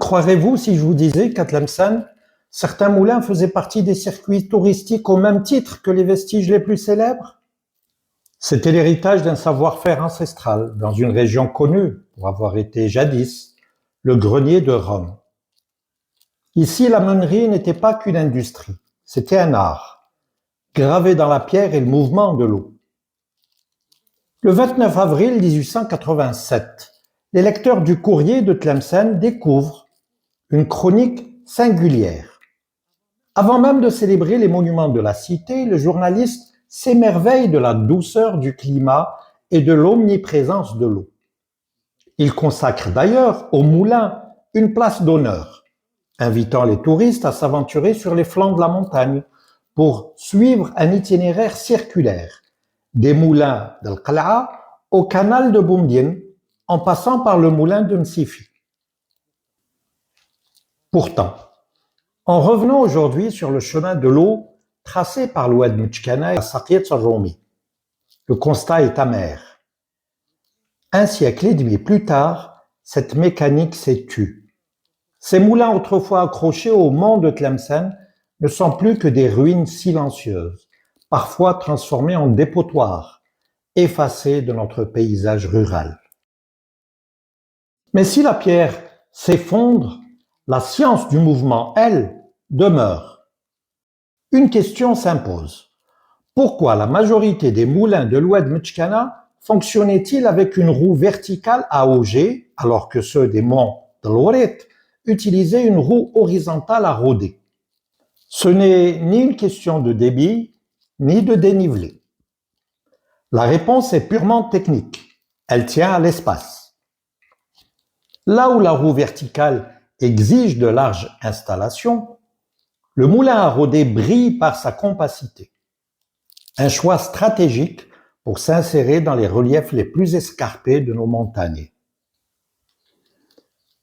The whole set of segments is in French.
croirez-vous si je vous disais qu'à Tlemcen, certains moulins faisaient partie des circuits touristiques au même titre que les vestiges les plus célèbres? C'était l'héritage d'un savoir-faire ancestral dans une région connue pour avoir été jadis le grenier de Rome. Ici, la meunerie n'était pas qu'une industrie, c'était un art, gravé dans la pierre et le mouvement de l'eau. Le 29 avril 1887, les lecteurs du Courrier de Tlemcen découvrent une chronique singulière. Avant même de célébrer les monuments de la cité, le journaliste s'émerveille de la douceur du climat et de l'omniprésence de l'eau. Il consacre d'ailleurs au moulin une place d'honneur, invitant les touristes à s'aventurer sur les flancs de la montagne pour suivre un itinéraire circulaire, des moulins d'Al-Qal'a au canal de Boumdien, en passant par le moulin de Msifi. Pourtant, en revenant aujourd'hui sur le chemin de l'eau tracé par l'Oued Mtchkana et Saqiet Sarroumi, le constat est amer. Un siècle et demi plus tard, cette mécanique s'est tue. Ces moulins autrefois accrochés au mont de Tlemcen ne sont plus que des ruines silencieuses, parfois transformées en dépotoirs, effacées de notre paysage rural. Mais si la pierre s'effondre, la science du mouvement, elle, demeure. Une question s'impose. Pourquoi la majorité des moulins de l'Oued Mtchkana fonctionnaient-ils avec une roue verticale à auger, alors que ceux des monts de l'Ouret utilisaient une roue horizontale à rôder? Ce n'est ni une question de débit, ni de dénivelé. La réponse est purement technique. Elle tient à l'espace. Là où la roue verticale exige de larges installations, le moulin à rôder brille par sa compacité. Un choix stratégique pour s'insérer dans les reliefs les plus escarpés de nos montagnes.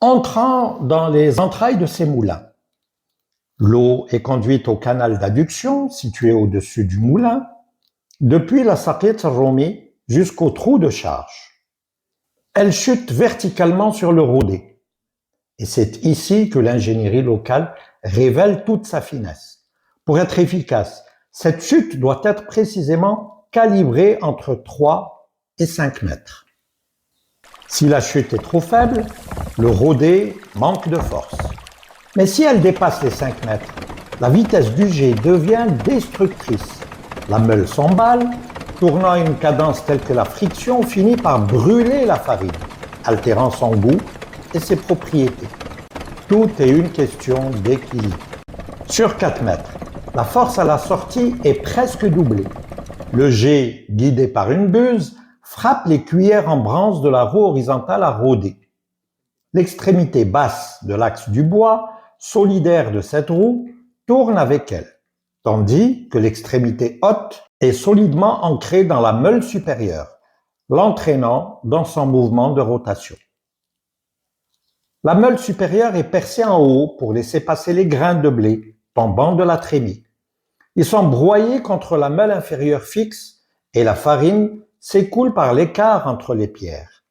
Entrant dans les entrailles de ces moulins, l'eau est conduite au canal d'adduction situé au-dessus du moulin, depuis la Saqiet Sarroumi jusqu'au trou de charge. Elle chute verticalement sur le rôdé. Et c'est ici que l'ingénierie locale révèle toute sa finesse. Pour être efficace, cette chute doit être précisément calibrée entre 3 et 5 mètres. Si la chute est trop faible, le rôdé manque de force. Mais si elle dépasse les 5 mètres, la vitesse du jet devient destructrice. La meule s'emballe, tournant à une cadence telle que la friction finit par brûler la farine, altérant son goût et ses propriétés. Tout est une question d'équilibre. Sur 4 mètres, la force à la sortie est presque doublée. Le jet, guidé par une buse, frappe les cuillères en branche de la roue horizontale à rôder. L'extrémité basse de l'axe du bois, solidaire de cette roue, tourne avec elle, tandis que l'extrémité haute est solidement ancrée dans la meule supérieure, l'entraînant dans son mouvement de rotation. La meule supérieure est percée en haut pour laisser passer les grains de blé tombant de la trémie. Ils sont broyés contre la meule inférieure fixe et la farine s'écoule par l'écart entre les pierres.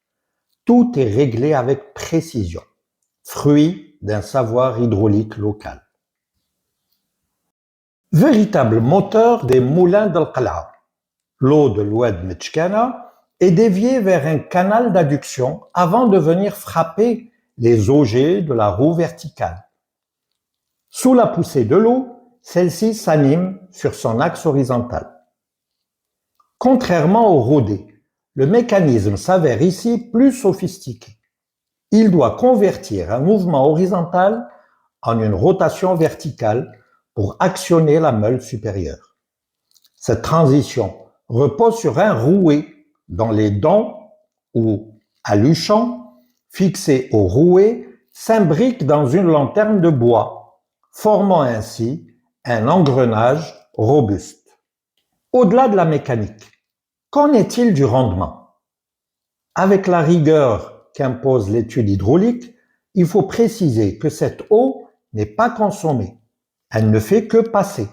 Tout est réglé avec précision, fruit d'un savoir hydraulique local. Véritable moteur des moulins d'Al-Qal'a, l'eau de l'Oued Mtchkana est déviée vers un canal d'adduction avant de venir frapper les augers de la roue verticale. Sous la poussée de l'eau, celle-ci s'anime sur son axe horizontal. Contrairement au rôdé, le mécanisme s'avère ici plus sophistiqué. Il doit convertir un mouvement horizontal en une rotation verticale pour actionner la meule supérieure. Cette transition repose sur un rouet dont les dents ou aluchons fixé au rouet s'imbrique dans une lanterne de bois, formant ainsi un engrenage robuste. Au-delà de la mécanique, qu'en est-il du rendement? Avec la rigueur qu'impose l'étude hydraulique, il faut préciser que cette eau n'est pas consommée. Elle ne fait que passer.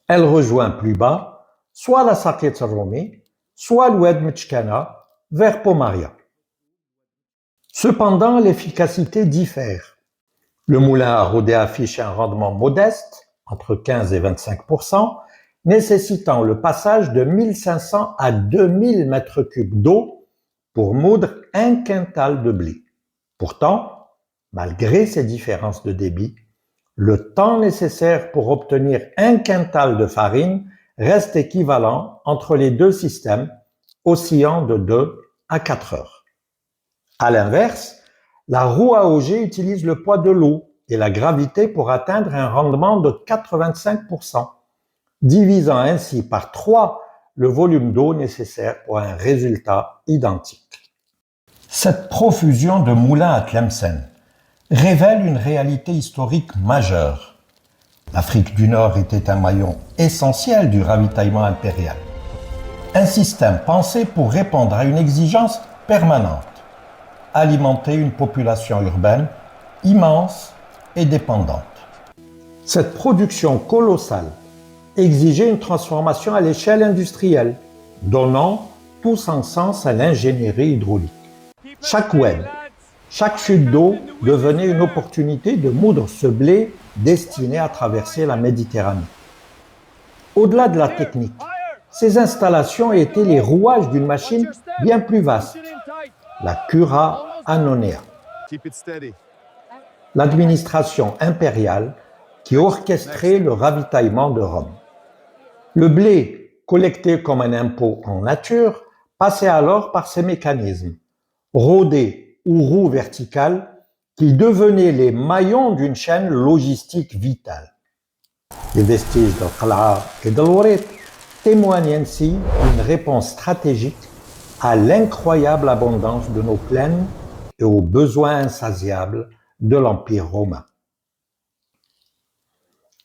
Elle rejoint plus bas soit la Saqiet Sarroumi, soit l'Oued Mtchkana vers Pomaria. Cependant, l'efficacité diffère. Le moulin à Rodé affiche un rendement modeste, entre 15 et 25%, nécessitant le passage de 1500 à 2000 mètres cubes d'eau pour moudre un quintal de blé. Pourtant, malgré ces différences de débit, le temps nécessaire pour obtenir un quintal de farine reste équivalent entre les deux systèmes, oscillant de 2 à 4 heures. À l'inverse, la roue à auger utilise le poids de l'eau et la gravité pour atteindre un rendement de 85%, divisant ainsi par 3 le volume d'eau nécessaire pour un résultat identique. Cette profusion de moulins à Tlemcen révèle une réalité historique majeure. L'Afrique du Nord était un maillon essentiel du ravitaillement impérial. Un système pensé pour répondre à une exigence permanente, alimenter une population urbaine immense et dépendante. Cette production colossale exigeait une transformation à l'échelle industrielle, donnant tout son sens à l'ingénierie hydraulique. Chaque oued, chaque chute d'eau devenait une opportunité de moudre ce blé destiné à traverser la Méditerranée. Au-delà de la technique, ces installations étaient les rouages d'une machine bien plus vaste, la Cura Annonea, l'administration impériale qui orchestrait le ravitaillement de Rome. Le blé, collecté comme un impôt en nature, passait alors par ces mécanismes, rodés ou roues verticales, qui devenaient les maillons d'une chaîne logistique vitale. Les vestiges de Qal'a et de l'Ourit témoignent ainsi d'une réponse stratégique à l'incroyable abondance de nos plaines et aux besoins insatiables de l'Empire romain.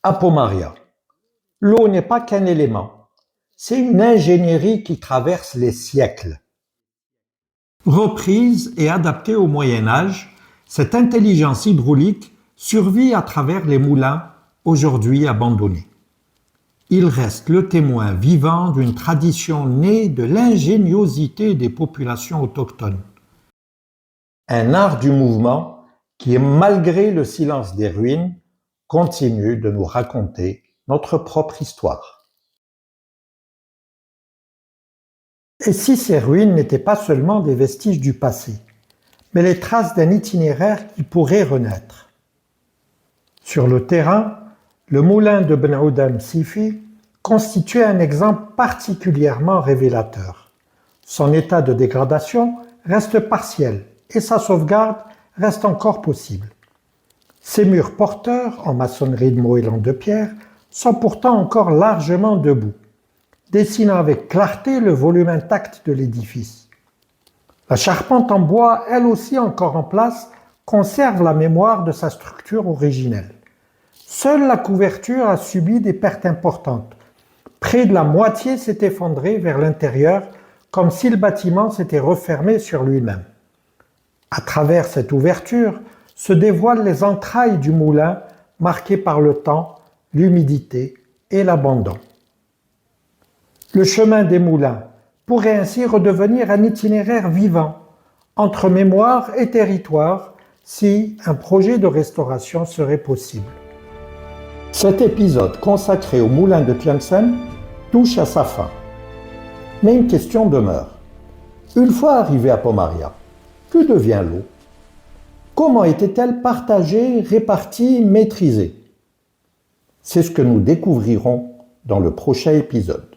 Apomaria. L'eau n'est pas qu'un élément, c'est une ingénierie qui traverse les siècles. Reprise et adaptée au Moyen Âge, cette intelligence hydraulique survit à travers les moulins aujourd'hui abandonnés. Il reste le témoin vivant d'une tradition née de l'ingéniosité des populations autochtones. Un art du mouvement qui, malgré le silence des ruines, continue de nous raconter notre propre histoire. Et si ces ruines n'étaient pas seulement des vestiges du passé, mais les traces d'un itinéraire qui pourrait renaître? Sur le terrain, le moulin de Ben Ouda Msifi constituait un exemple particulièrement révélateur. Son état de dégradation reste partiel et sa sauvegarde reste encore possible. Ses murs porteurs, en maçonnerie de moellons de pierre, sont pourtant encore largement debout, dessinant avec clarté le volume intact de l'édifice. La charpente en bois, elle aussi encore en place, conserve la mémoire de sa structure originelle. Seule la couverture a subi des pertes importantes. Près de la moitié s'est effondrée vers l'intérieur, comme si le bâtiment s'était refermé sur lui-même. À travers cette ouverture se dévoilent les entrailles du moulin, marquées par le temps, l'humidité et l'abandon. Le chemin des moulins pourrait ainsi redevenir un itinéraire vivant, entre mémoire et territoire, si un projet de restauration serait possible. Cet épisode consacré au moulin de Tlemcen touche à sa fin. Mais une question demeure. Une fois arrivé à Pomaria, que devient l'eau? Comment était-elle partagée, répartie, maîtrisée? C'est ce que nous découvrirons dans le prochain épisode.